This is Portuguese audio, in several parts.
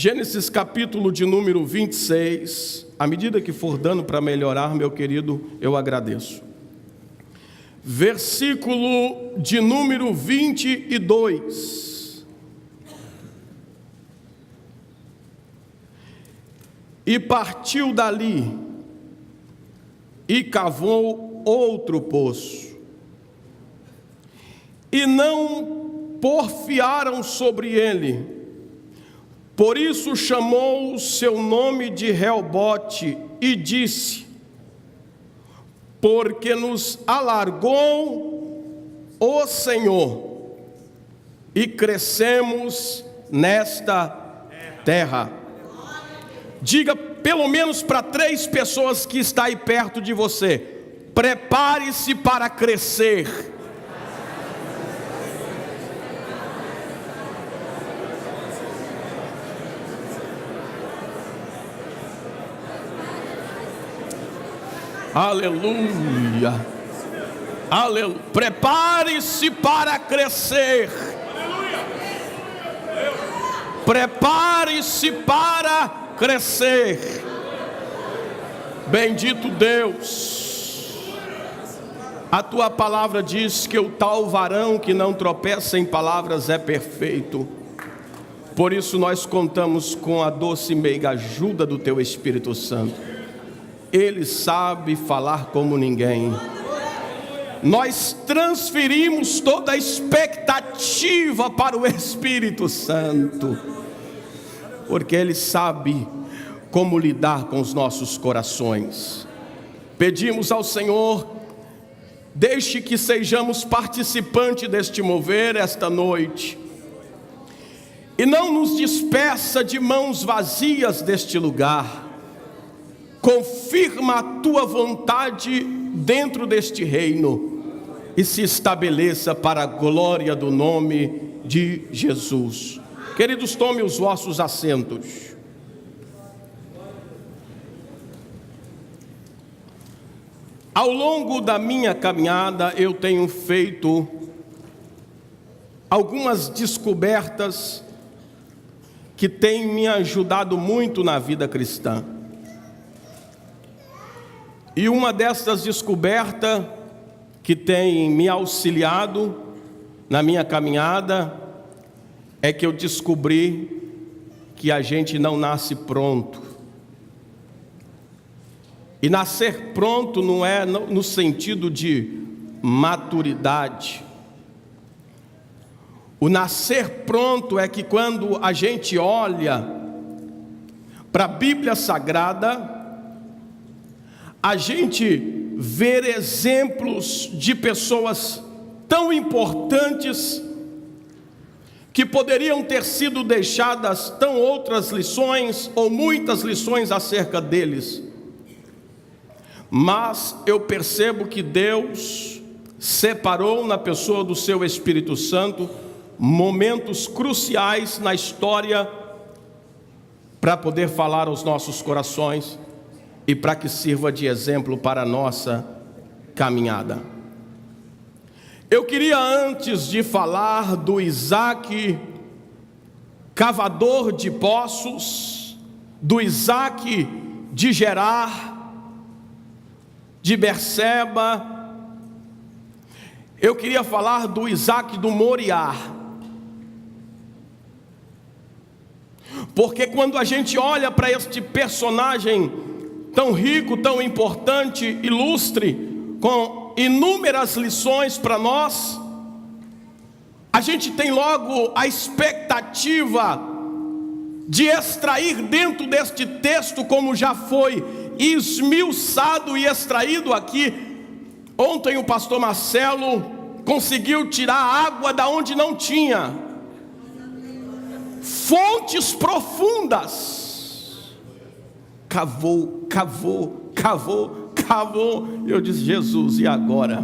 Gênesis capítulo de número 26. À medida que for dando para melhorar, meu querido, eu agradeço. Versículo de número 22. E partiu dali e cavou outro poço. E não porfiaram sobre ele. Por isso chamou o seu nome de Reobote e disse: porque nos alargou o Senhor e crescemos nesta terra. Diga pelo menos para 3 pessoas que está aí perto de você: prepare-se para crescer. Aleluia, aleluia. Prepare-se para crescer. Prepare-se para crescer. Bendito Deus. A tua palavra diz que o tal varão que não tropeça em palavras é perfeito. Por isso nós contamos com a doce e meiga ajuda do teu Espírito Santo. Ele sabe falar como ninguém. Nós transferimos toda a expectativa para o Espírito Santo, porque Ele sabe como lidar com os nossos corações. Pedimos ao Senhor, deixe que sejamos participantes deste mover esta noite, e não nos despeça de mãos vazias deste lugar. Confirma a tua vontade dentro deste reino e se estabeleça para a glória do nome de Jesus. Queridos, tome os vossos assentos. Ao longo da minha caminhada eu tenho feito algumas descobertas que têm me ajudado muito na vida cristã. E uma dessas descobertas que tem me auxiliado na minha caminhada é que eu descobri que a gente não nasce pronto. E nascer pronto não é no sentido de maturidade. O nascer pronto é que quando a gente olha para a Bíblia Sagrada, a gente vê exemplos de pessoas tão importantes que poderiam ter sido deixadas tão outras lições ou muitas lições acerca deles. Mas eu percebo que Deus separou na pessoa do seu Espírito Santo momentos cruciais na história para poder falar aos nossos corações e para que sirva de exemplo para a nossa caminhada. Eu queria, antes de falar do Isaac, cavador de poços, do Isaac de Gerar, de Berseba, eu queria falar do Isaac do Moriá. Porque quando a gente olha para este personagem tão rico, tão importante, ilustre, com inúmeras lições para nós, a gente tem logo a expectativa de extrair dentro deste texto, como já foi esmiuçado e extraído aqui. Ontem o pastor Marcelo conseguiu tirar água da onde não tinha, fontes profundas. Cavou. Eu disse: Jesus, e agora?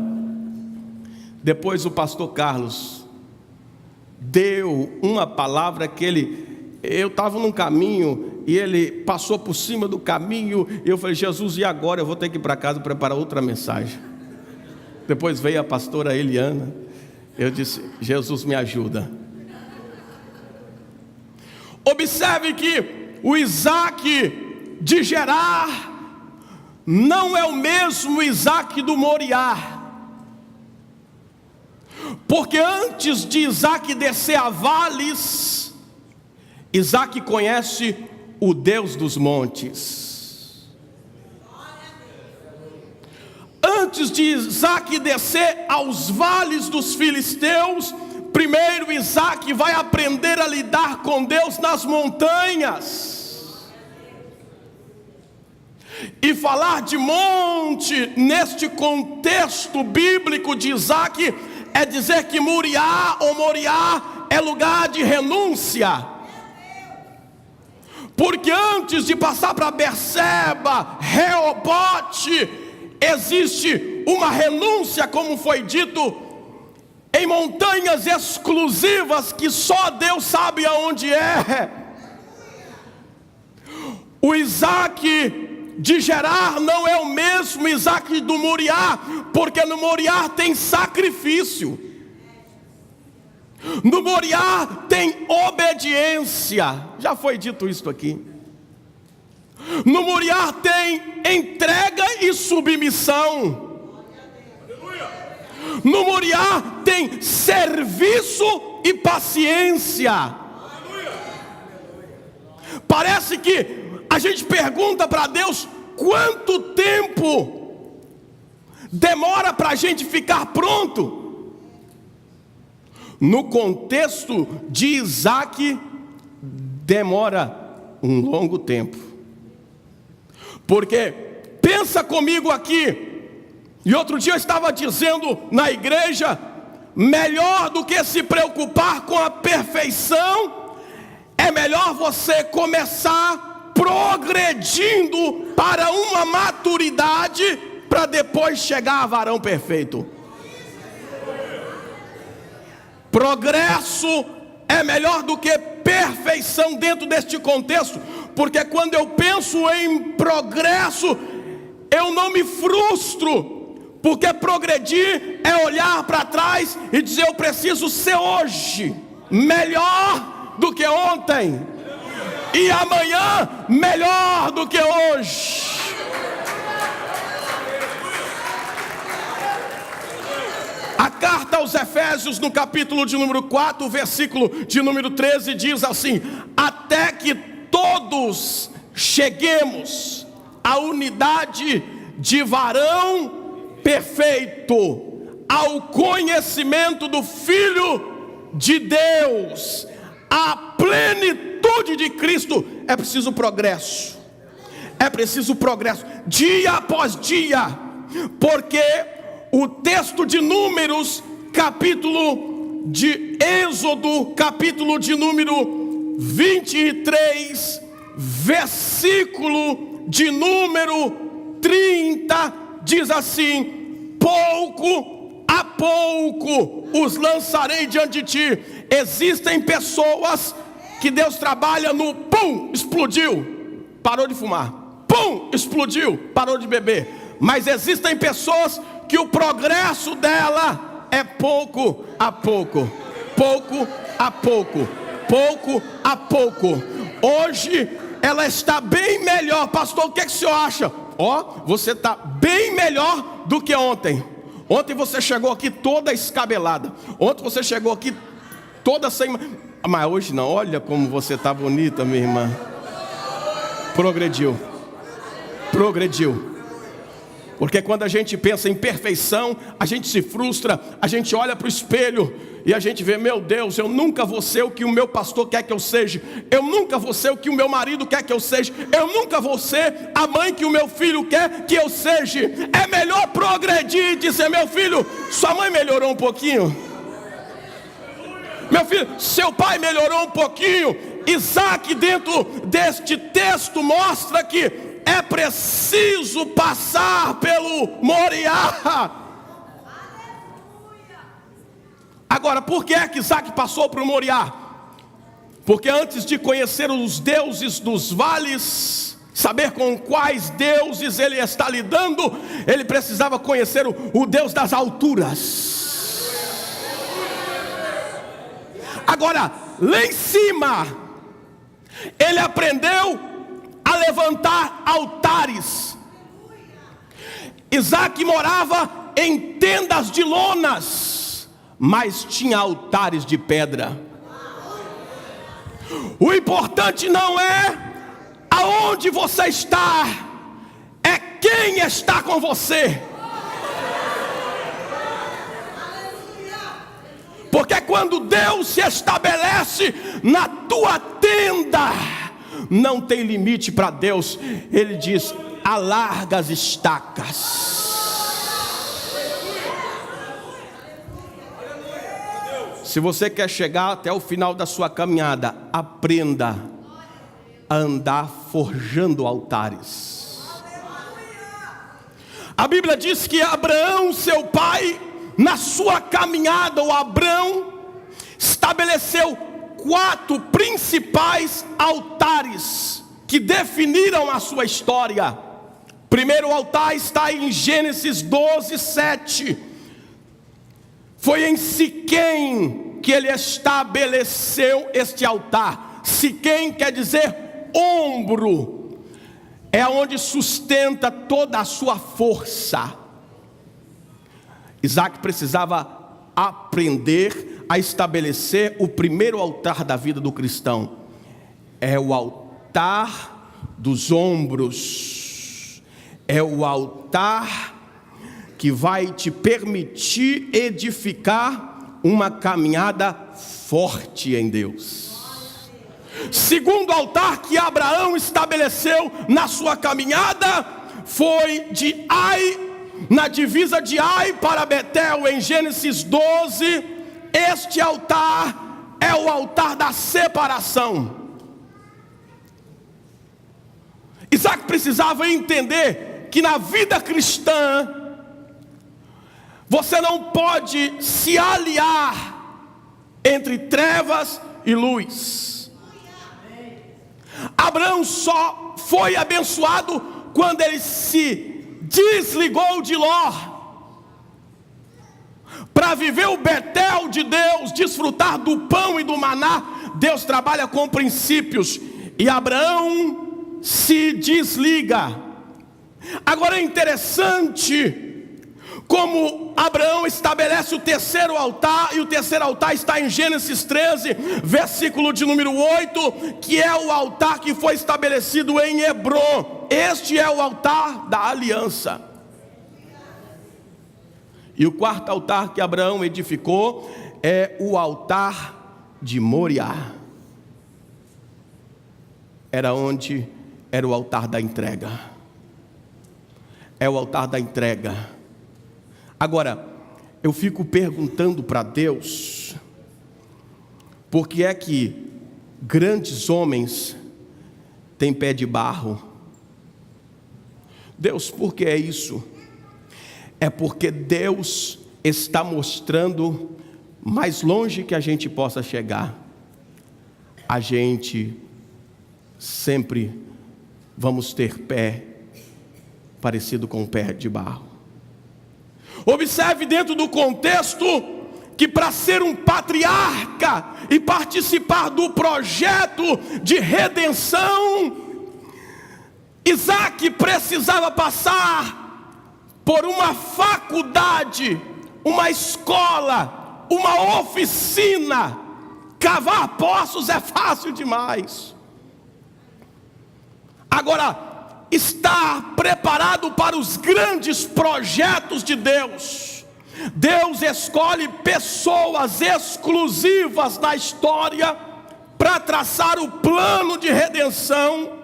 Depois o pastor Carlos deu uma palavra que eu estava num caminho e ele passou por cima do caminho, e eu falei: Jesus, e agora? Eu vou ter que ir para casa preparar outra mensagem. Depois veio a pastora Eliana, eu disse: Jesus, me ajuda. Observe que o Isaac de Gerar não é o mesmo Isaac do Moriá. Porque antes de Isaac descer a vales, Isaac conhece o Deus dos montes. Antes de Isaac descer aos vales dos filisteus, primeiro Isaac vai aprender a lidar com Deus nas montanhas. E falar de monte neste contexto bíblico de Isaac é dizer que Moriá é lugar de renúncia. Porque antes de passar para Berseba, Reobote, existe uma renúncia, como foi dito, em montanhas exclusivas que só Deus sabe aonde é. O Isaac de Gerar não é o mesmo Isaac do Moriá, porque no Moriá tem sacrifício, no Moriá tem obediência. Já foi dito isso aqui. No Moriá tem entrega e submissão. No Moriá tem serviço e paciência. Parece que a gente pergunta para Deus quanto tempo demora para a gente ficar pronto. No contexto de Isaac, demora um longo tempo. Porque, pensa comigo aqui, e outro dia eu estava dizendo na igreja, melhor do que se preocupar com a perfeição, é melhor você começar progredindo para uma maturidade, para depois chegar a varão perfeito. Progresso é melhor do que perfeição dentro deste contexto, porque quando eu penso em progresso, eu não me frustro, porque progredir é olhar para trás e dizer: eu preciso ser hoje melhor do que ontem, e amanhã melhor do que hoje. A carta aos Efésios, no capítulo de número 4, versículo de número 13, diz assim: até que todos cheguemos à unidade de varão perfeito, ao conhecimento do Filho de Deus, à plenitude de Cristo. É preciso progresso, é preciso progresso, dia após dia, porque o texto de Números, capítulo de Êxodo, capítulo de número 23, versículo de número 30, diz assim: pouco a pouco os lançarei diante de ti. Existem pessoas que Deus trabalha no pum, explodiu, parou de fumar, pum, explodiu, parou de beber. Mas existem pessoas que o progresso dela é pouco a pouco, pouco a pouco, pouco a pouco. Hoje ela está bem melhor. Pastor, o que o senhor acha? Você está bem melhor do que ontem. Ontem você chegou aqui toda escabelada, ontem você chegou aqui toda sem... Mas hoje não, olha como você está bonita, minha irmã. Progrediu, progrediu. Porque quando a gente pensa em perfeição, a gente se frustra, a gente olha para o espelho e a gente vê: meu Deus, eu nunca vou ser o que o meu pastor quer que eu seja, eu nunca vou ser o que o meu marido quer que eu seja, eu nunca vou ser a mãe que o meu filho quer que eu seja. É melhor progredir e dizer: meu filho, sua mãe melhorou um pouquinho, meu filho, seu pai melhorou um pouquinho. Isaac, dentro deste texto, mostra que é preciso passar pelo Moriá. Agora, por que é que Isaac passou para o Moriá? Porque antes de conhecer os deuses dos vales, saber com quais deuses ele está lidando, ele precisava conhecer o Deus das alturas. Agora, lá em cima, Ele aprendeu a levantar altares. Isaac morava em tendas de lonas, mas tinha altares de pedra. O importante não é aonde você está, é quem está com você. Porque quando Deus se estabelece na tua tenda, não tem limite para Deus. Ele diz: alarga as estacas. Se você quer chegar até o final da sua caminhada, aprenda a andar forjando altares. A Bíblia diz que Abraão, seu pai, na sua caminhada, o Abraão estabeleceu 4 principais altares que definiram a sua história. Primeiro altar está em Gênesis 12:7. Foi em Siquém que ele estabeleceu este altar. Siquém quer dizer ombro, é onde sustenta toda a sua força. Isaac precisava aprender a estabelecer o primeiro altar da vida do cristão. É o altar dos ombros. É o altar que vai te permitir edificar uma caminhada forte em Deus. Segundo altar que Abraão estabeleceu na sua caminhada foi de Ai, na divisa de Ai para Betel, em Gênesis 12. Este altar é o altar da separação. Isaac precisava entender que na vida cristã você não pode se aliar entre trevas e luz. Abraão só foi abençoado quando ele se desligou de Ló, para viver o Betel de Deus, desfrutar do pão e do maná. Deus trabalha com princípios, e Abraão se desliga. Agora é interessante como Abraão estabelece o terceiro altar, e o terceiro altar está em Gênesis 13, versículo de número 8, que é o altar que foi estabelecido em Hebrom. Este é o altar da aliança. E o quarto altar que Abraão edificou é o altar de Moriá. Era o altar da entrega. É o altar da entrega. Agora, eu fico perguntando para Deus, por que é que grandes homens têm pé de barro? Deus, por que é isso? É porque Deus está mostrando, mais longe que a gente possa chegar, a gente sempre vamos ter pé parecido com um pé de barro. Observe dentro do contexto que para ser um patriarca e participar do projeto de redenção, Isaac precisava passar por uma faculdade, uma escola, uma oficina. Cavar poços é fácil demais. Agora, estar preparado para os grandes projetos de Deus. Deus escolhe pessoas exclusivas na história para traçar o plano de redenção.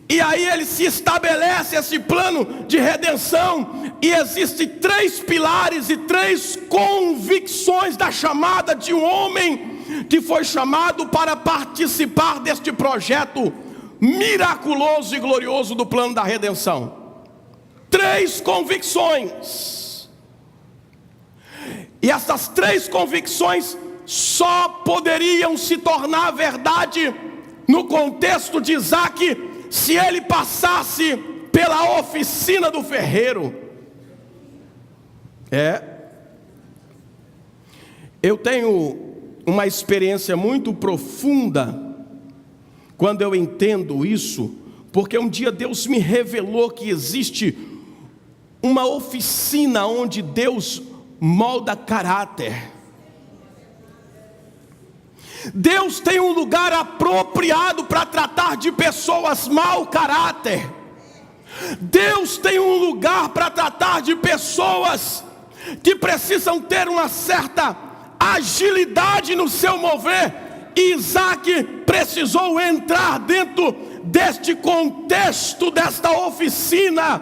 E aí ele se estabelece esse plano de redenção, e existem 3 pilares e 3 convicções da chamada de um homem que foi chamado para participar deste projeto miraculoso e glorioso do plano da redenção. 3 convicções. E essas 3 convicções só poderiam se tornar verdade no contexto de Isaac, se ele passasse pela oficina do ferreiro. Eu tenho uma experiência muito profunda quando eu entendo isso, porque um dia Deus me revelou que existe uma oficina onde Deus molda caráter. Deus tem um lugar apropriado para tratar de pessoas mau caráter. Deus tem um lugar para tratar de pessoas que precisam ter uma certa agilidade no seu mover. E Isaac precisou entrar dentro deste contexto, desta oficina,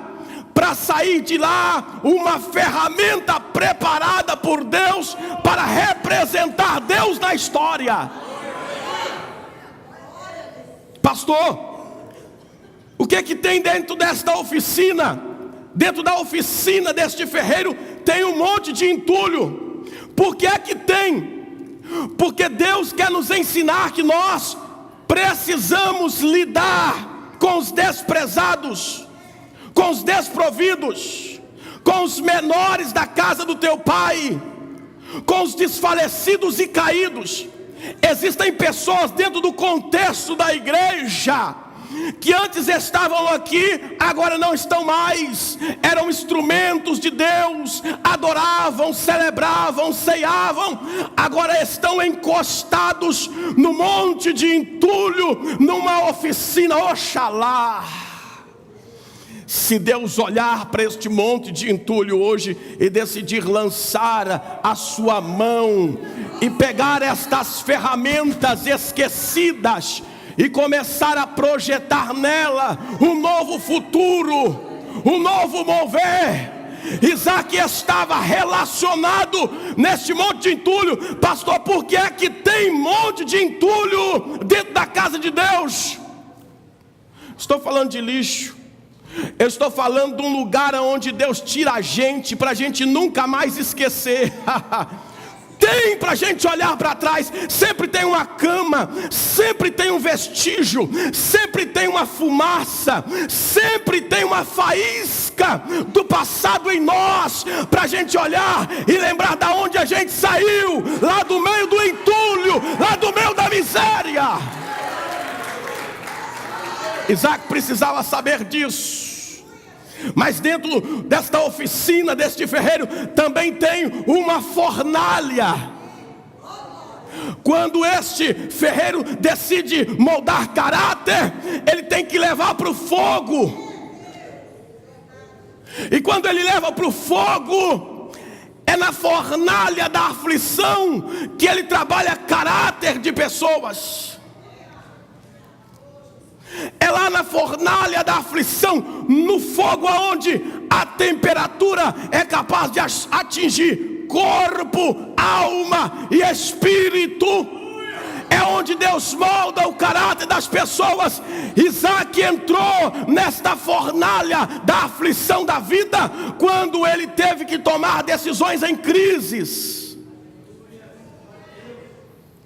para sair de lá uma ferramenta preparada por Deus para representar Deus na história. Pastor, o que é que tem dentro desta oficina? Dentro da oficina deste ferreiro tem um monte de entulho. Por que é que tem? Porque Deus quer nos ensinar que nós precisamos lidar com os desprezados, com os desprovidos, com os menores da casa do teu pai, com os desfalecidos e caídos. Existem pessoas dentro do contexto da igreja que antes estavam aqui, agora não estão mais. Eram instrumentos de Deus, adoravam, celebravam, ceiavam, agora estão encostados no monte de entulho, numa oficina. Oxalá, se Deus olhar para este monte de entulho hoje e decidir lançar a sua mão e pegar estas ferramentas esquecidas e começar a projetar nela um novo futuro, um novo mover. Isaac estava relacionado neste monte de entulho. Pastor, por que é que tem monte de entulho dentro da casa de Deus? Estou falando de lixo. Eu estou falando de um lugar onde Deus tira a gente, para a gente nunca mais esquecer. Tem para a gente olhar para trás. Sempre tem uma cama, sempre tem um vestígio, sempre tem uma fumaça, sempre tem uma faísca do passado em nós, para a gente olhar e lembrar da onde a gente saiu, lá do meio do entulho, lá do meio da miséria. Isaac precisava saber disso. Mas dentro desta oficina, deste ferreiro, também tem uma fornalha. Quando este ferreiro decide moldar caráter, ele tem que levar para o fogo. E quando ele leva para o fogo, é na fornalha da aflição que ele trabalha caráter de pessoas. É lá na fornalha da aflição, no fogo aonde a temperatura é capaz de atingir corpo, alma e espírito. É onde Deus molda o caráter das pessoas. Isaac entrou nesta fornalha da aflição da vida quando ele teve que tomar decisões em crises.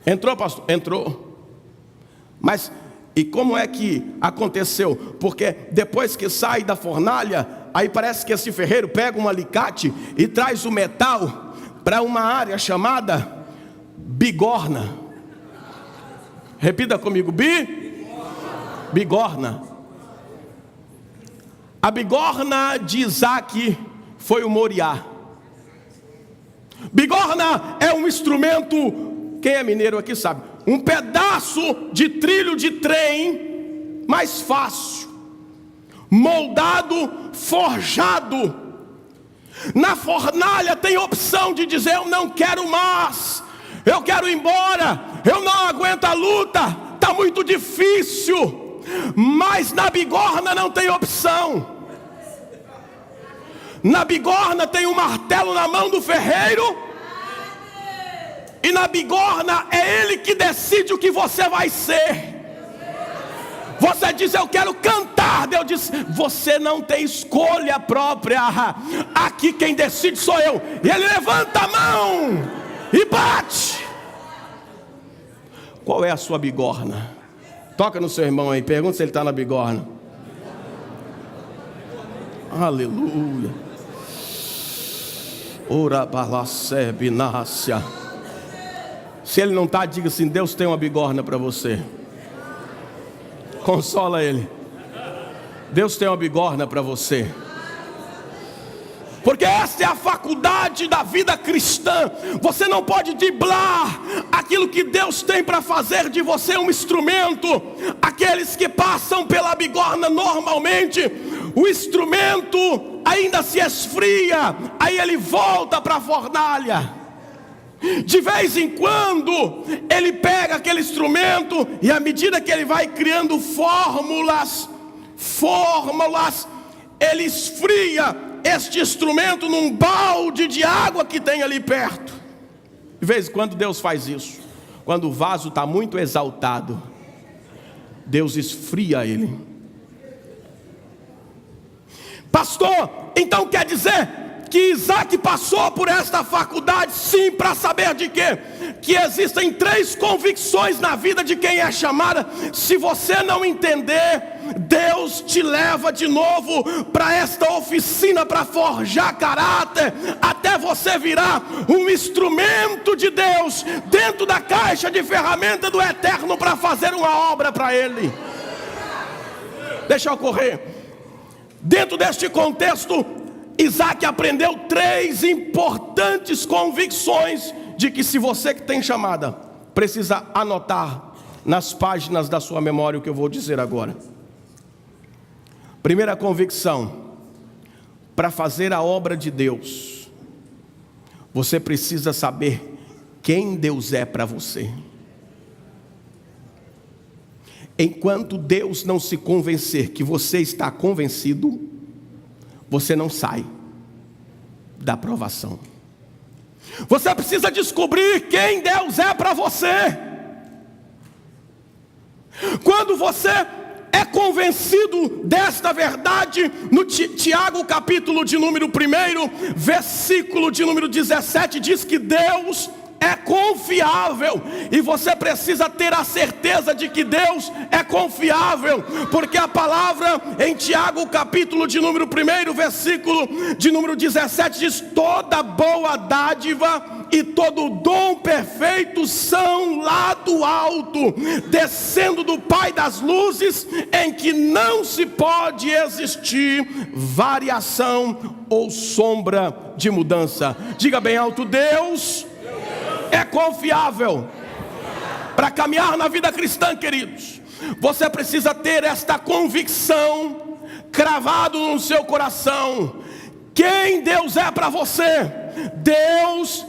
Entrou, pastor? Entrou. Mas e como é que aconteceu? Porque depois que sai da fornalha, aí parece que esse ferreiro pega um alicate e traz o metal para uma área chamada bigorna. Repita comigo, bigorna. A bigorna de Isaac foi o Moriá. Bigorna é um instrumento, quem é mineiro aqui sabe, um pedaço de trilho de trem mais fácil, moldado, forjado. Na fornalha tem opção de dizer: eu não quero mais, eu quero ir embora, eu não aguento a luta, está muito difícil. Mas na bigorna não tem opção. Na bigorna tem um martelo na mão do ferreiro, e na bigorna é ele que decide o que você vai ser. Você diz: eu quero cantar. Deus diz: você não tem escolha própria. Aqui quem decide sou eu. E ele levanta a mão e bate. Qual é a sua bigorna? Toca no seu irmão aí, pergunta se ele está na bigorna. Aleluia. Ora balacé binácia. Se ele não está, diga assim: Deus tem uma bigorna para você. Consola ele. Deus tem uma bigorna para você. Porque esta é a faculdade da vida cristã. Você não pode driblar aquilo que Deus tem para fazer de você um instrumento. Aqueles que passam pela bigorna normalmente, o instrumento ainda se esfria, aí ele volta para a fornalha. De vez em quando ele pega aquele instrumento, e à medida que ele vai criando fórmulas, ele esfria este instrumento num balde de água que tem ali perto. De vez em quando Deus faz isso. Quando o vaso está muito exaltado, Deus esfria ele. Pastor, então quer dizer que Isaac passou por esta faculdade? Sim, para saber de quê? Que existem 3 convicções na vida de quem é chamada. Se você não entender, Deus te leva de novo para esta oficina para forjar caráter, até você virar um instrumento de Deus dentro da caixa de ferramenta do Eterno para fazer uma obra para Ele. Deixa eu correr. Dentro deste contexto, Isaac aprendeu 3 importantes convicções de que, se você que tem chamada, precisa anotar nas páginas da sua memória o que eu vou dizer agora. Primeira convicção: para fazer a obra de Deus, você precisa saber quem Deus é para você. Enquanto Deus não se convencer que você está convencido, você não sai da provação. Você precisa descobrir quem Deus é para você. Quando você é convencido desta verdade, no Tiago capítulo de número 1, versículo de número 17, diz que Deus é confiável, e você precisa ter a certeza de que Deus é confiável, porque a palavra em Tiago capítulo de número 1, versículo de número 17 diz: toda boa dádiva e todo dom perfeito são lá do alto, descendo do Pai das luzes, em que não se pode existir variação ou sombra de mudança. Diga bem alto: Deus é confiável. Para caminhar na vida cristã, queridos, você precisa ter esta convicção cravado no seu coração. Quem Deus é para você? Deus,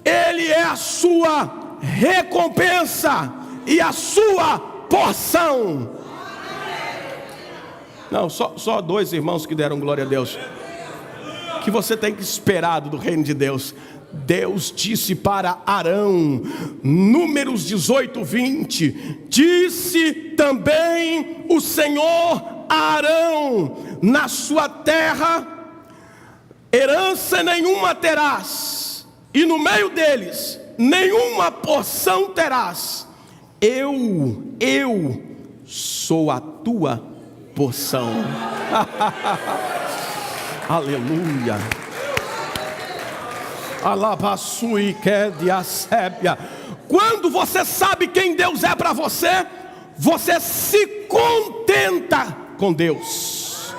Ele é a sua recompensa e a sua porção. Não, só 2 irmãos que deram glória a Deus. Que você tem que esperar do reino de Deus. Deus disse para Arão, Números 18, 20, disse também o Senhor a Arão: na sua terra herança nenhuma terás, e no meio deles nenhuma porção terás. Eu sou a tua porção. Aleluia. Quando você sabe quem Deus é para você, você se contenta com Deus.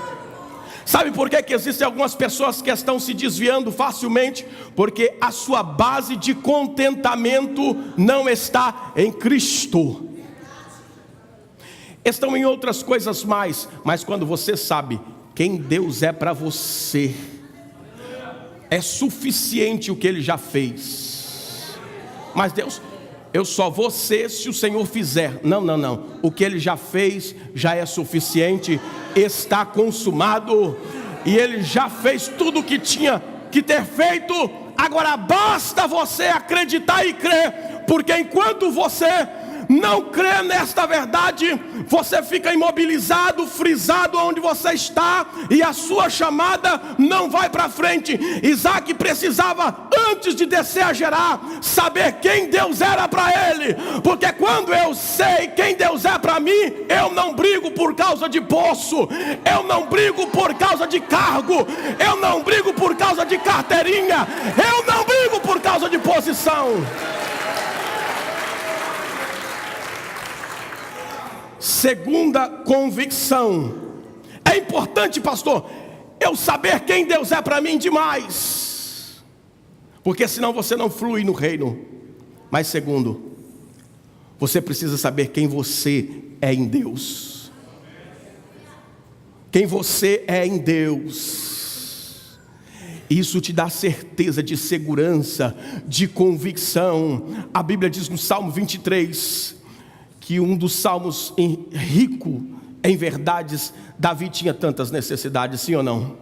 Sabe por que existem algumas pessoas que estão se desviando facilmente? Porque a sua base de contentamento não está em Cristo. Estão em outras coisas mais. Mas quando você sabe quem Deus é para você, é suficiente o que Ele já fez. Mas Deus, eu só vou ser se o Senhor fizer. Não. O que Ele já fez já é suficiente. Está consumado. E Ele já fez tudo o que tinha que ter feito. Agora basta você acreditar e crer. Porque enquanto você não crê nesta verdade, você fica imobilizado, frisado onde você está, e a sua chamada não vai para frente. Isaac precisava, antes de descer a Gerar, saber quem Deus era para ele, porque quando eu sei quem Deus é para mim, eu não brigo por causa de poço, eu não brigo por causa de cargo, eu não brigo por causa de carteirinha, eu não brigo por causa de posição. segunda convicção. É importante, pastor, eu saber quem Deus é para mim demais, porque senão você não flui no reino. Mas segundo, você precisa saber quem você é em Deus. Quem você é em Deus. Isso te dá certeza de segurança, de convicção. A Bíblia diz no Salmo 23, que um dos salmos rico em verdades. Davi tinha tantas necessidades, sim ou não?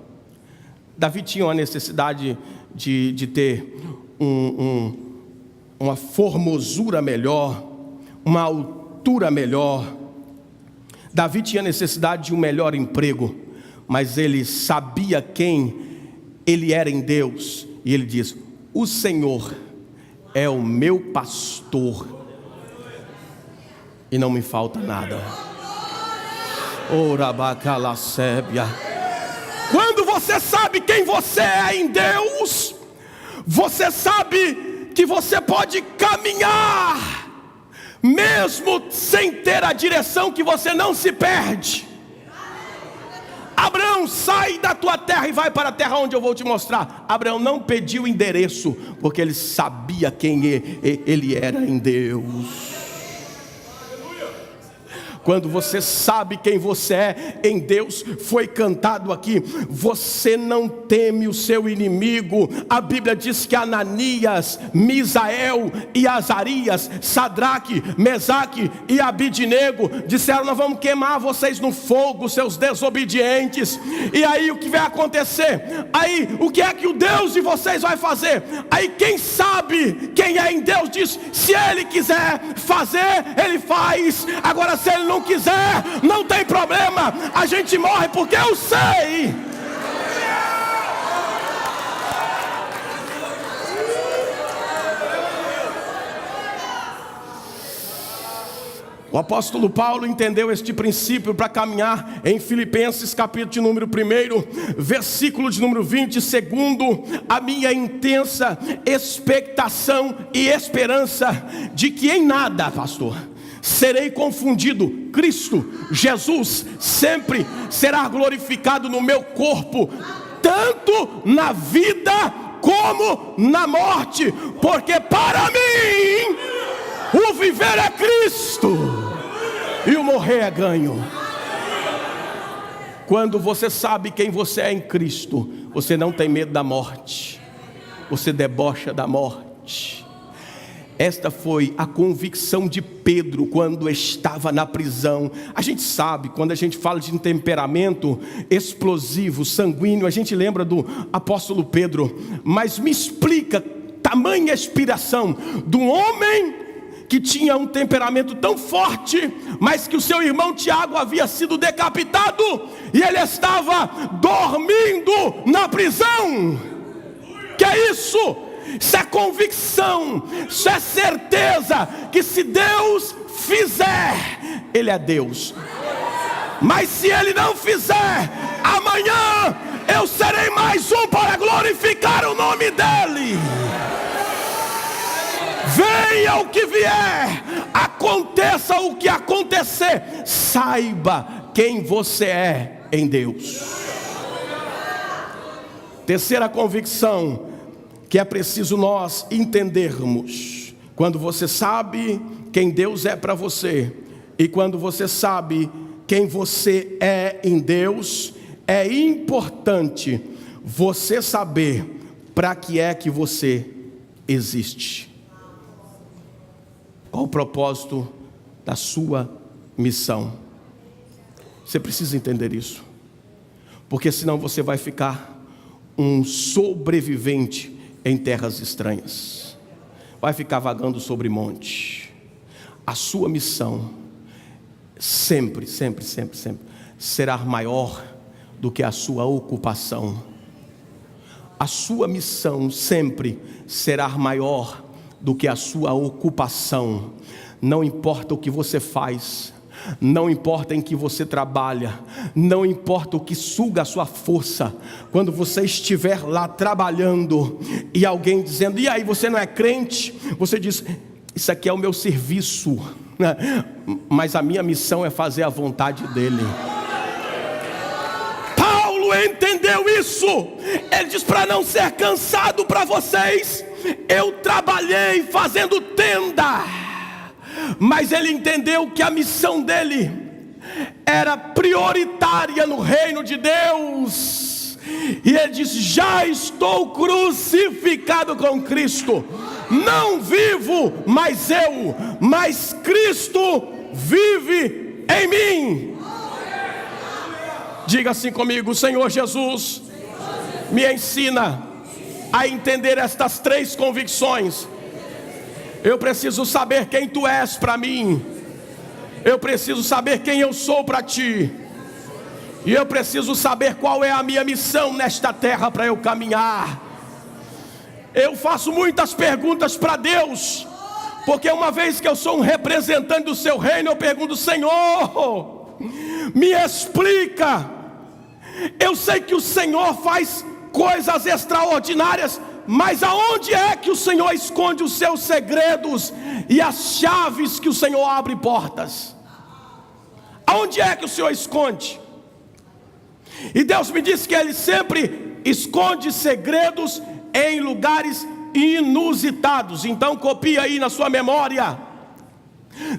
Davi tinha uma necessidade de ter uma formosura melhor, uma altura melhor. Davi tinha necessidade de um melhor emprego, mas ele sabia quem ele era em Deus, e ele diz: o Senhor é o meu pastor, e não me falta nada. Quando você sabe quem você é em Deus, você sabe que você pode caminhar, mesmo sem ter a direção, que você não se perde. Abraão, sai da tua terra e vai para a terra onde eu vou te mostrar. Abraão não pediu endereço, porque ele sabia quem ele era em Deus. Quando você sabe quem você é em Deus, foi cantado aqui, você não teme o seu inimigo. A Bíblia diz que Ananias, Misael e Azarias, Sadraque, Mesaque e Abidnego disseram: nós vamos queimar vocês no fogo, seus desobedientes. E aí o que vai acontecer? Aí o que é que o Deus de vocês vai fazer? Aí quem sabe quem é em Deus diz: se Ele quiser fazer, Ele faz. Agora se Ele não quiser, não tem problema, a gente morre, porque eu sei. O apóstolo Paulo entendeu este princípio para caminhar em Filipenses capítulo de número 1, versículo de número 20, segundo a minha intensa expectação e esperança de que em nada, pastor, serei confundido. Cristo Jesus sempre será glorificado no meu corpo, tanto na vida como na morte, porque para mim o viver é Cristo e o morrer é ganho. Quando você sabe quem você é em Cristo, você não tem medo da morte, você debocha da morte. Esta foi a convicção de Pedro quando estava na prisão. A gente sabe, quando a gente fala de um temperamento explosivo, sanguíneo, a gente lembra do apóstolo Pedro. Mas me explica tamanha inspiração de um homem que tinha um temperamento tão forte, mas que o seu irmão Tiago havia sido decapitado e ele estava dormindo na prisão. Que é isso? Isso é convicção, isso é certeza que se Deus fizer, Ele é Deus. Mas se Ele não fizer, amanhã eu serei mais um para glorificar o nome dEle. Venha o que vier, aconteça o que acontecer, saiba quem você é em Deus. Terceira convicção que é preciso nós entendermos: quando você sabe quem Deus é para você, e quando você sabe quem você é em Deus, é importante você saber para que é que você existe. Qual o propósito da sua missão? Você precisa entender isso, porque senão você vai ficar um sobrevivente em terras estranhas, vai ficar vagando sobre monte. A sua missão sempre será maior do que a sua ocupação. A sua missão sempre será maior do que a sua ocupação. Não importa o que você faz, não importa em que você trabalha, não importa o que suga a sua força. Quando você estiver lá trabalhando e alguém dizendo: e aí, você não é crente? Você diz: isso aqui é o meu serviço. mas a minha missão é fazer a vontade dele. Paulo entendeu isso. Ele diz: para não ser cansado para vocês, eu trabalhei fazendo tenda. Mas ele entendeu que a missão dele era prioritária no reino de Deus. E ele diz: já estou crucificado com Cristo. Não vivo mais eu, mas Cristo vive em mim. Diga assim comigo: Senhor Jesus, me ensina a entender estas 3 convicções. Eu preciso saber quem tu és para mim. Eu preciso saber quem eu sou para ti. E eu preciso saber qual é a minha missão nesta terra para eu caminhar. Eu faço muitas perguntas para Deus, porque uma vez que eu sou um representante do seu reino, eu pergunto: Senhor, me explica. Eu sei que o Senhor faz coisas extraordinárias, mas aonde é que o Senhor esconde os seus segredos e as chaves que o Senhor abre portas? Aonde é que o Senhor esconde? E Deus me disse que Ele sempre esconde segredos em lugares inusitados. Então copia aí na sua memória.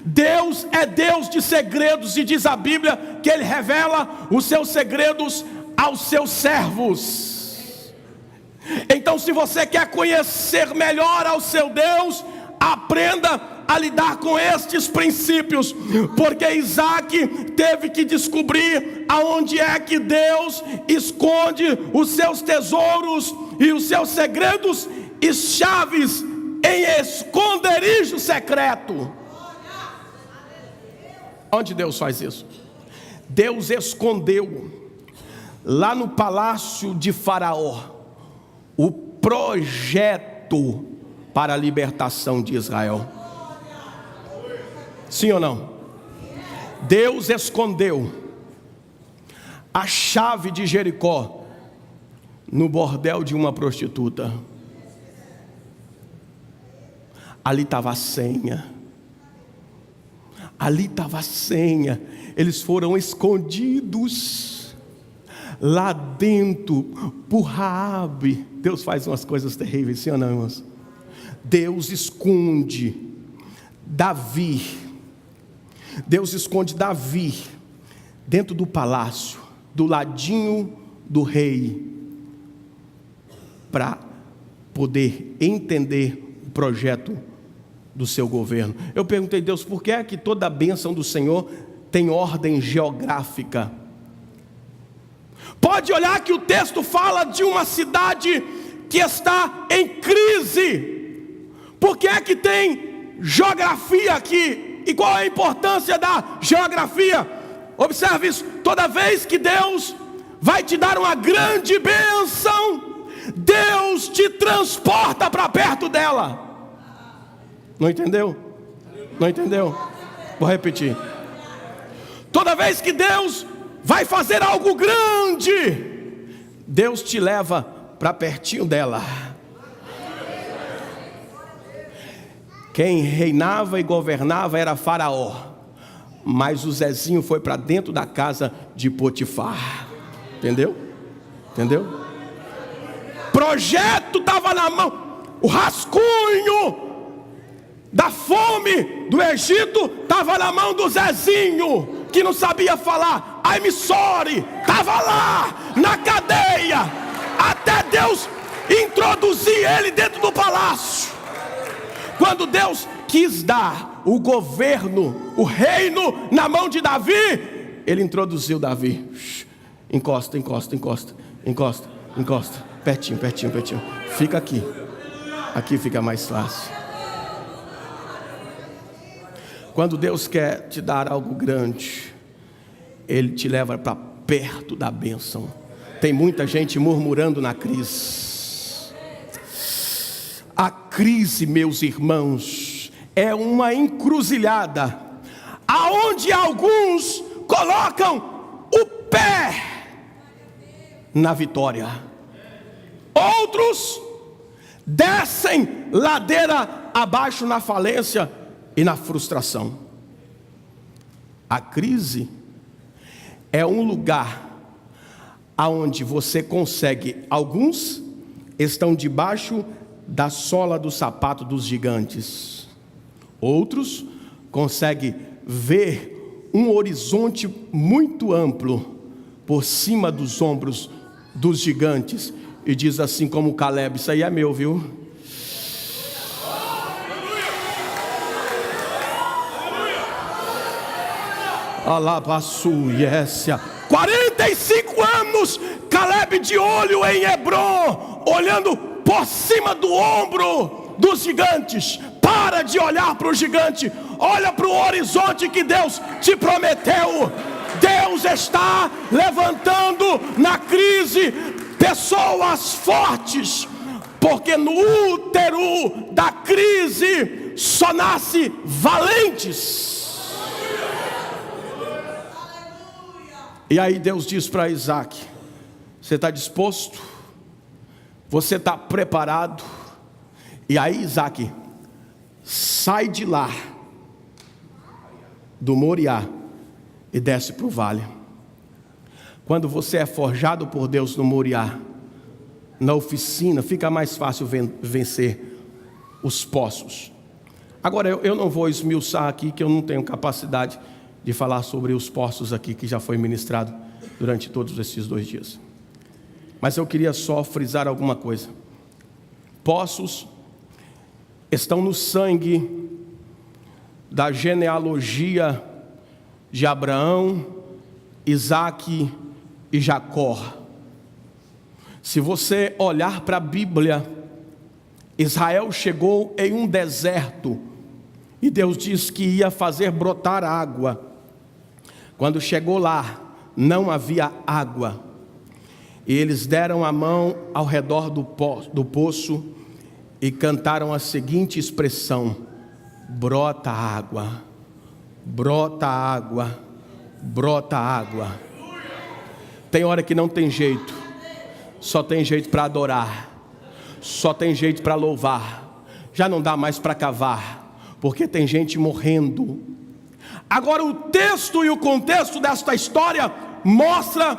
Deus é Deus de segredos, e diz a Bíblia que Ele revela os seus segredos aos seus servos. Então, se você quer conhecer melhor ao seu Deus, aprenda a lidar com estes princípios, porque Isaac teve que descobrir aonde é que Deus esconde os seus tesouros e os seus segredos e chaves em esconderijo secreto. Onde Deus faz isso? Deus escondeu lá no palácio de Faraó o projeto para a libertação de Israel. Sim ou não? Deus escondeu a chave de Jericó no bordel de uma prostituta. Ali estava a senha. Ali estava a senha. Eles foram escondidos lá dentro por Raabe. Deus faz umas coisas terríveis, sim ou não, irmãos? Deus esconde Davi. Deus esconde Davi dentro do palácio, do ladinho do rei, para poder entender o projeto do seu governo. Eu perguntei: Deus, por que é que toda a bênção do Senhor tem ordem geográfica? Pode olhar que o texto fala de uma cidade que está em crise. Por que é que tem geografia aqui? E qual é a importância da geografia? Observe isso: toda vez que Deus vai te dar uma grande bênção, Deus te transporta para perto dela. Não entendeu? Não entendeu? Vou repetir. Toda vez que Deus vai fazer algo grande, Deus te leva para pertinho dela. Quem reinava e governava era Faraó, mas o Zezinho foi para dentro da casa de Potifar. Entendeu? Entendeu? Projeto estava na mão. O rascunho da fome do Egito estava na mão do Zezinho, que não sabia falar I'm sorry. Estava lá na cadeia, até Deus introduzir ele dentro do palácio. Quando Deus quis dar o governo, o reino na mão de Davi, Ele introduziu Davi. Encosta, encosta, encosta, encosta, encosta. Pertinho, pertinho, pertinho. Fica aqui. Aqui fica mais fácil. Quando Deus quer te dar algo grande, Ele te leva para perto da bênção. Tem muita gente murmurando na crise. A crise, meus irmãos, é uma encruzilhada, aonde alguns colocam o pé na vitória, outros descem ladeira abaixo na falência e na frustração. A crise é um lugar aonde você consegue, alguns estão debaixo da sola do sapato dos gigantes, outros conseguem ver um horizonte muito amplo por cima dos ombros dos gigantes, e diz assim como Caleb: isso aí é meu, viu? Alabassuécia. 45 anos, Caleb de olho em Hebron, olhando por cima do ombro dos gigantes. Para de olhar para o gigante, olha para o horizonte que Deus te prometeu. Deus está levantando na crise pessoas fortes, porque no útero da crise só nasce valentes. E aí Deus diz para Isaac: você está disposto? Você está preparado? E aí Isaac sai de lá, do Moriá, e desce para o vale. Quando você é forjado por Deus no Moriá, na oficina, fica mais fácil vencer os poços. Agora eu não vou esmiuçar aqui, que eu não tenho capacidade de falar sobre os poços aqui, que já foi ministrado durante todos esses 2 dias. Mas eu queria só frisar alguma coisa. Poços estão no sangue da genealogia de Abraão, Isaque e Jacó. Se você olhar para a Bíblia, Israel chegou em um deserto, e Deus disse que ia fazer brotar água. Quando chegou lá, não havia água, e eles deram a mão ao redor do poço e cantaram a seguinte expressão: brota água, brota água, brota água. Tem hora que não tem jeito, só tem jeito para adorar, só tem jeito para louvar, já não dá mais para cavar, porque tem gente morrendo. Agora o texto e o contexto desta história mostra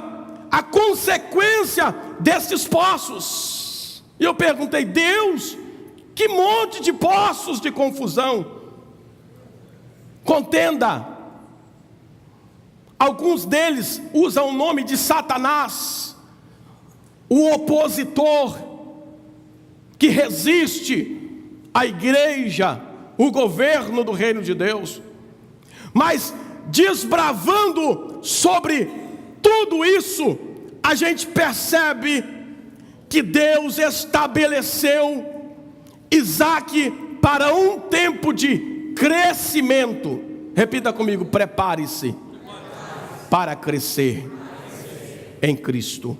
a consequência desses poços. E eu perguntei: Deus, que monte de poços de confusão, contenda. Alguns deles usam o nome de Satanás, o opositor que resiste à igreja, o governo do reino de Deus. Mas desbravando sobre tudo isso, a gente percebe que Deus estabeleceu Isaque para um tempo de crescimento. Repita comigo: prepare-se para crescer em Cristo.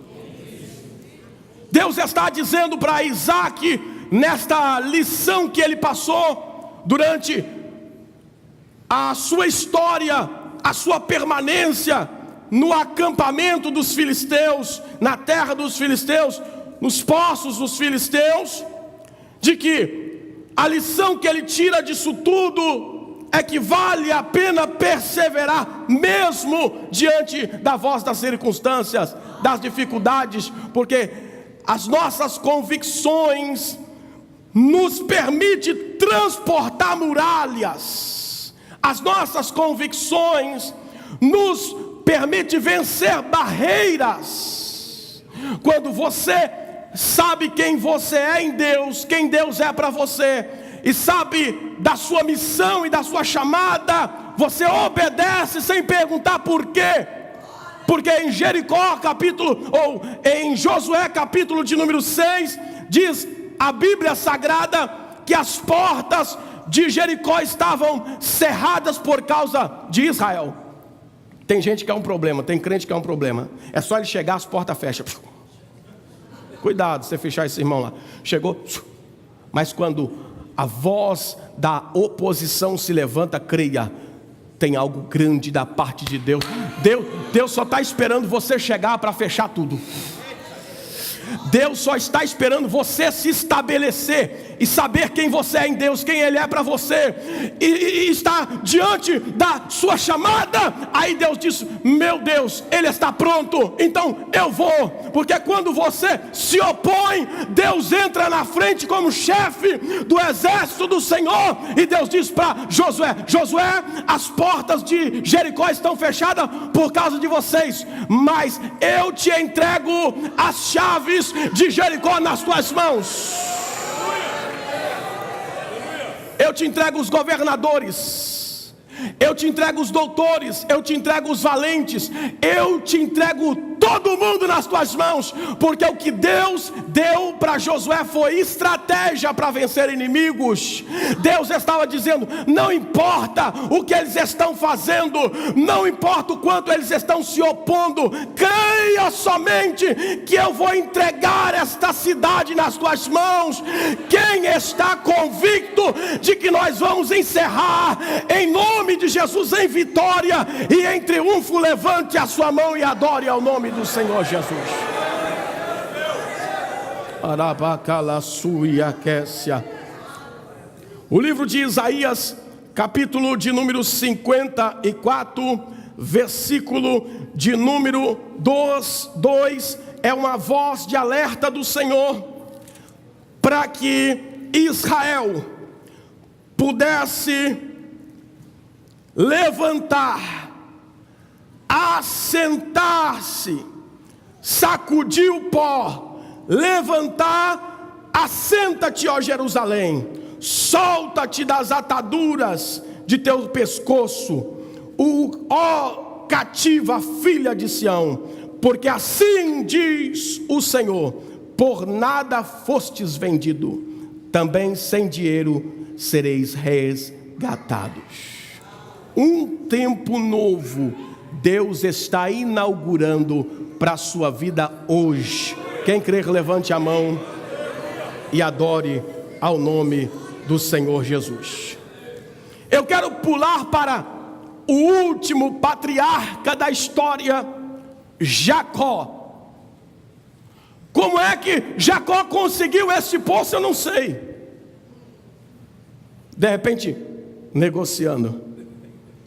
Deus está dizendo para Isaque, nesta lição que ele passou durante a sua história, a sua permanência no acampamento dos filisteus, na terra dos filisteus, nos poços dos filisteus, de que a lição que ele tira disso tudo é que vale a pena perseverar, mesmo diante da voz das circunstâncias, das dificuldades, porque as nossas convicções nos permitem transportar muralhas. As nossas convicções nos permitem vencer barreiras. Quando você sabe quem você é em Deus, quem Deus é para você, e sabe da sua missão e da sua chamada, você obedece sem perguntar por quê. Porque em Jericó ou em Josué capítulo de número 6, diz a Bíblia Sagrada que as portas de Jericó estavam cerradas por causa de Israel. Tem gente que é um problema, tem crente que é um problema. É só ele chegar, as portas fecham. Cuidado, você fechar esse irmão lá. Chegou, mas quando a voz da oposição se levanta, creia, tem algo grande da parte de Deus. Deus só está esperando você chegar para fechar tudo. Deus só está esperando você se estabelecer e saber quem você é em Deus, quem Ele é para você, e estar diante da sua chamada. Aí Deus diz: meu Deus, Ele está pronto, então eu vou. Porque quando você se opõe, Deus entra na frente como chefe do exército do Senhor, e Deus diz para Josué: Josué, as portas de Jericó estão fechadas por causa de vocês, mas eu te entrego as chaves de Jericó nas tuas mãos. Eu te entrego os governadores, eu te entrego os doutores, eu te entrego os valentes, eu te entrego todo mundo nas tuas mãos, porque o que Deus deu para Josué foi estratégia para vencer inimigos. Deus estava dizendo: não importa o que eles estão fazendo, não importa o quanto eles estão se opondo, creia somente que eu vou entregar esta cidade nas tuas mãos. Quem está convicto de que nós vamos encerrar em nome de Jesus em vitória e em triunfo, levante a sua mão e adore ao nome do Senhor Jesus. O livro de Isaías, capítulo de número 54, versículo de número 2, é uma voz de alerta do Senhor para que Israel pudesse levantar, assentar-se, sacudir o pó, levantar, assenta-te, ó Jerusalém, solta-te das ataduras de teu pescoço, ó cativa filha de Sião, porque assim diz o Senhor: por nada fostes vendido, também sem dinheiro sereis resgatados. Um tempo novo Deus está inaugurando para a sua vida hoje. Quem crer, levante a mão e adore ao nome do Senhor Jesus. Eu quero pular para o último patriarca da história, Jacó. Como é que Jacó conseguiu esse poço, eu não sei. De repente, negociando.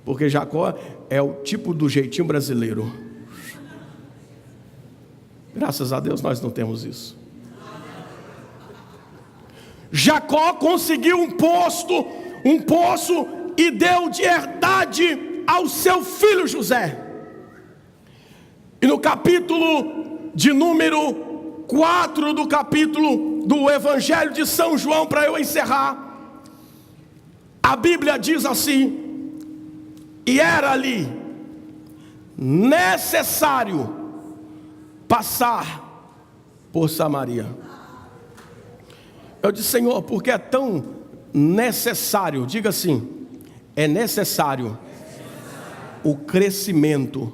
Porque Jacó é o tipo do jeitinho brasileiro. Graças a Deus nós não temos isso. Jacó conseguiu um poço e deu de herdade ao seu filho José. E no capítulo de número 4 do capítulo do Evangelho de São João, para eu encerrar, a Bíblia diz assim: e era ali necessário passar por Samaria. Eu disse: Senhor, porque é tão necessário? Diga assim: é necessário o crescimento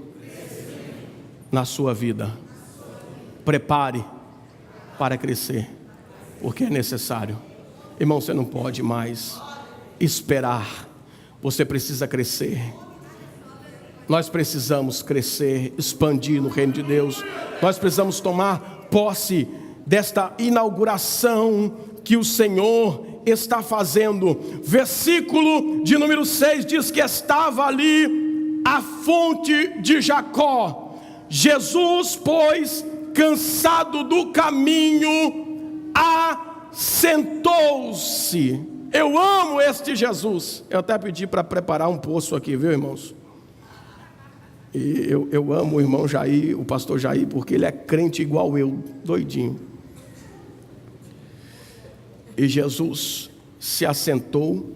na sua vida. Prepare para crescer, porque é necessário. Irmão, você não pode mais esperar. Você precisa crescer. Nós precisamos crescer, expandir no reino de Deus. Nós precisamos tomar posse desta inauguração que o Senhor está fazendo. Versículo de número 6 diz que estava ali a fonte de Jacó. Jesus, pois, cansado do caminho, assentou-se. Eu amo este Jesus. Eu até pedi para preparar um poço aqui, viu, irmãos? E eu amo o irmão Jair, o pastor Jair, porque ele é crente igual eu, doidinho. E Jesus se assentou,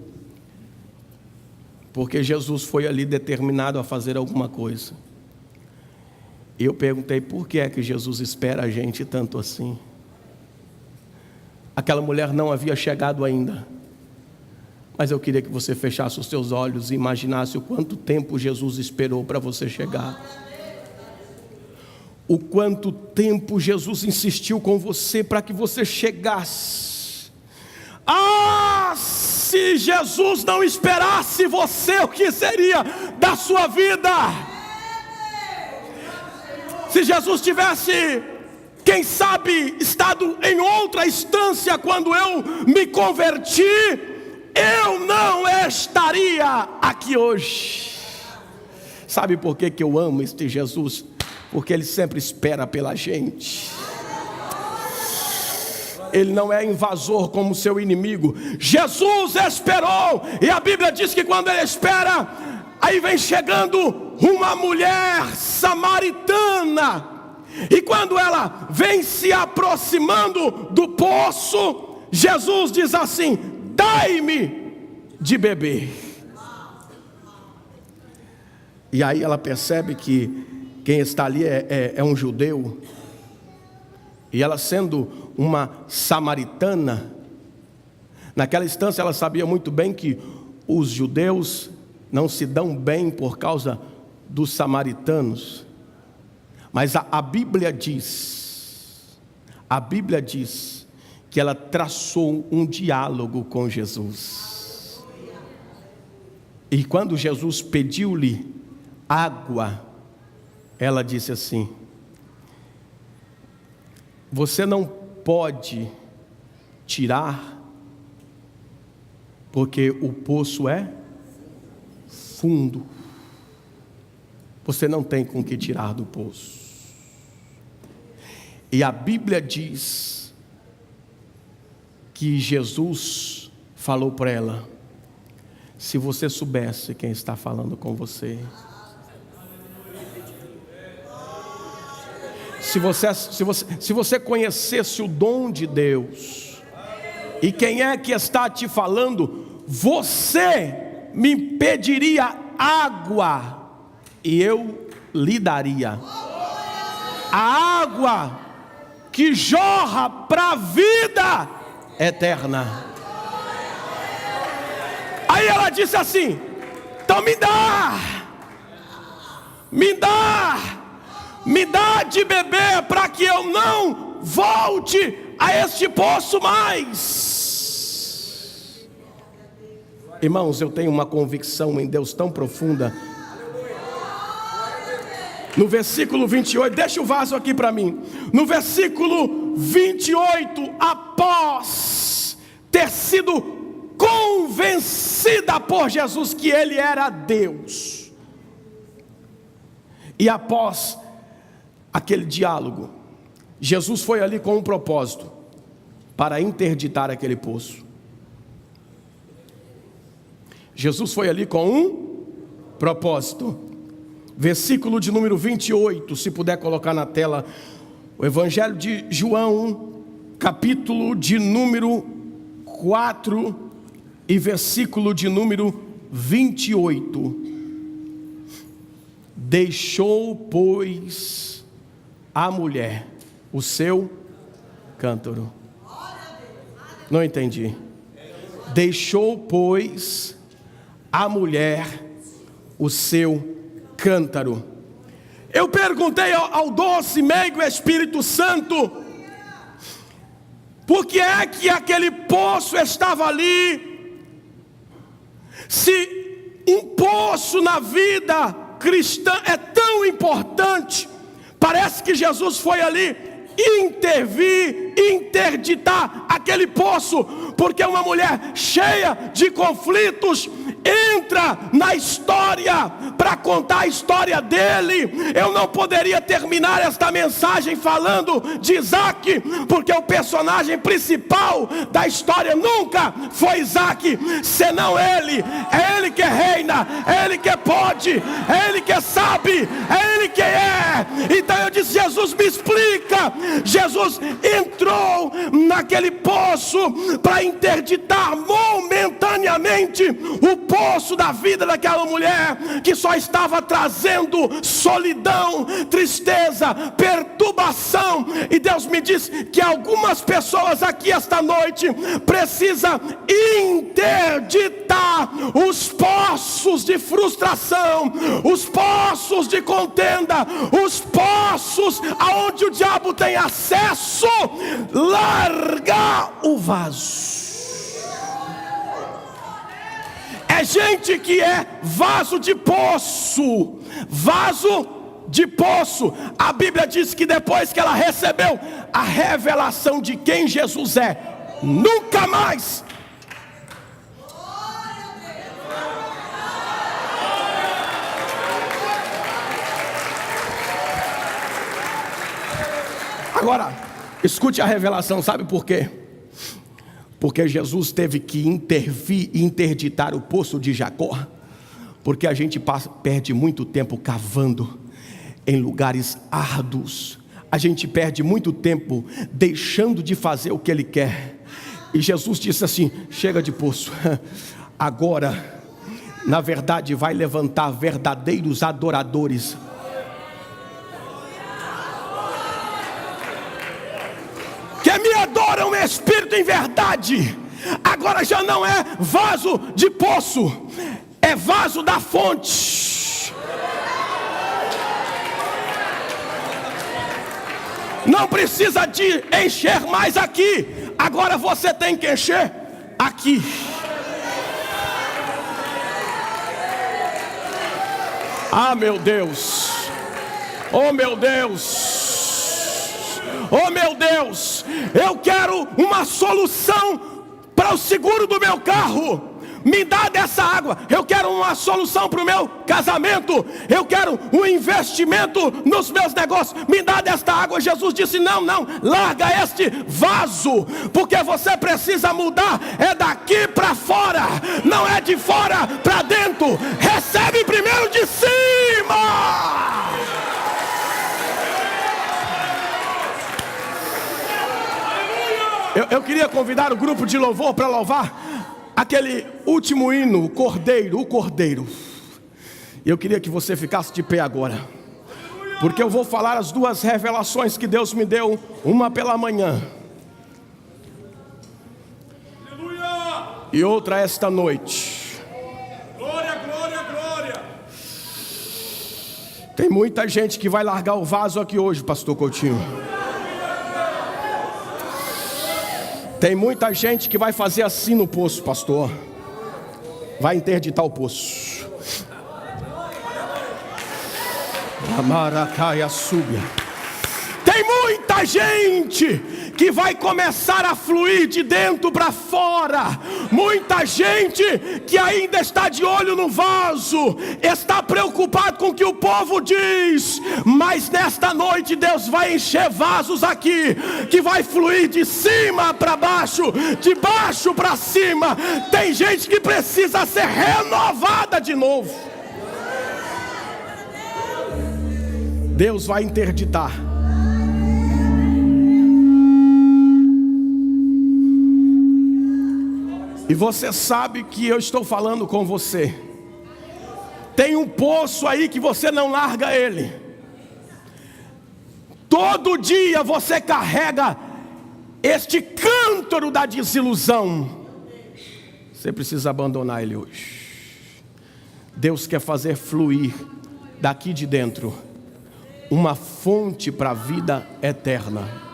porque Jesus foi ali determinado a fazer alguma coisa. E eu perguntei: por que é que Jesus espera a gente tanto assim? Aquela mulher não havia chegado ainda. Mas eu queria que você fechasse os seus olhos e imaginasse o quanto tempo Jesus esperou para você chegar. O quanto tempo Jesus insistiu com você para que você chegasse. Se Jesus não esperasse você, o que seria da sua vida? Se Jesus tivesse Quem sabe, estado em outra instância, quando eu me converti, eu não estaria aqui hoje. Sabe por que eu amo este Jesus? Porque Ele sempre espera pela gente. Ele não é invasor como seu inimigo. Jesus esperou, e a Bíblia diz que quando Ele espera, aí vem chegando uma mulher samaritana. E quando ela vem se aproximando do poço, Jesus diz assim: dai-me de beber. E aí ela percebe que quem está ali é um judeu. E ela, sendo uma samaritana, naquela instância ela sabia muito bem que os judeus não se dão bem por causa dos samaritanos. Mas a Bíblia diz que ela traçou um diálogo com Jesus. E quando Jesus pediu-lhe água, ela disse assim: você não pode tirar, porque o poço é fundo. Você não tem com que tirar do poço. E a Bíblia diz que Jesus falou para ela: se você soubesse quem está falando com você, se você conhecesse o dom de Deus, e quem é que está te falando, você me pediria água, e eu lhe daria a água que jorra para a vida eterna. Aí ela disse assim: então me dá de beber, para que eu não volte a este poço mais. Irmãos, eu tenho uma convicção em Deus tão profunda. No versículo 28, deixa o vaso aqui para mim. No versículo 28, após ter sido convencida por Jesus que Ele era Deus, e após aquele diálogo, Jesus foi ali com um propósito: para interditar aquele poço. Jesus foi ali com um propósito. Versículo de número 28, se puder colocar na tela, o Evangelho de João, capítulo de número 4 e versículo de número 28. Deixou, pois, a mulher o seu cântaro. Não entendi. Deixou, pois, a mulher o seu cântaro. Eu perguntei ao doce, meigo Espírito Santo, por que é que aquele poço estava ali? Se um poço na vida cristã é tão importante, parece que Jesus foi ali intervir, interditar aquele poço, porque uma mulher cheia de conflitos entra na história para contar a história dele. Eu não poderia terminar esta mensagem falando de Isaac, porque o personagem principal da história nunca foi Isaac, senão ele. É ele que reina, é ele que pode, é ele que sabe, é ele que é. Então eu disse: Jesus, me explica. Jesus entrou naquele poço para interditar momentaneamente o poço da vida daquela mulher, que só estava trazendo solidão, tristeza, perturbação. E Deus me diz que algumas pessoas aqui esta noite precisam interditar os poços de frustração, os poços de contenda, os poços aonde o diabo tem acesso. Largar o vaso. É gente que é vaso de poço, vaso de poço. A Bíblia diz que depois que ela recebeu a revelação de quem Jesus é, nunca mais Agora, escute a revelação, sabe por quê? Porque Jesus teve que intervir e interditar o poço de Jacó, porque a gente perde muito tempo cavando em lugares árduos, a gente perde muito tempo deixando de fazer o que Ele quer, e Jesus disse assim: chega de poço, agora, na verdade, vai levantar verdadeiros adoradores, que me adoram em espírito e em verdade. Agora já não é vaso de poço, é vaso da fonte. Não precisa de encher mais aqui, agora você tem que encher aqui. Ah, meu Deus, oh meu Deus, oh meu Deus, eu quero uma solução para o seguro do meu carro, me dá dessa água. Eu quero uma solução para o meu casamento, eu quero um investimento nos meus negócios, me dá desta água. Jesus disse: não, larga este vaso, porque você precisa mudar, é daqui para fora, não é de fora para dentro. Recebe primeiro de cima. Eu queria convidar o grupo de louvor para louvar aquele último hino, o Cordeiro. E eu queria que você ficasse de pé agora, porque eu vou falar as duas revelações que Deus me deu, uma pela manhã e outra esta noite. Glória, glória, glória. Tem muita gente que vai largar o vaso aqui hoje, pastor Coutinho. Tem muita gente que vai fazer assim no poço, pastor. Vai interditar o poço. Amaracaia súbia. Tem muita gente que vai começar a fluir de dentro para fora. Muita gente que ainda está de olho no vaso, está preocupado com o que o povo diz. Mas nesta noite Deus vai encher vasos aqui, que vai fluir de cima para baixo, de baixo para cima. Tem gente que precisa ser renovada de novo. Deus vai interditar. E você sabe que eu estou falando com você. Tem um poço aí que você não larga ele. Todo dia você carrega este cântaro da desilusão. Você precisa abandonar ele hoje. Deus quer fazer fluir daqui de dentro uma fonte para a vida eterna.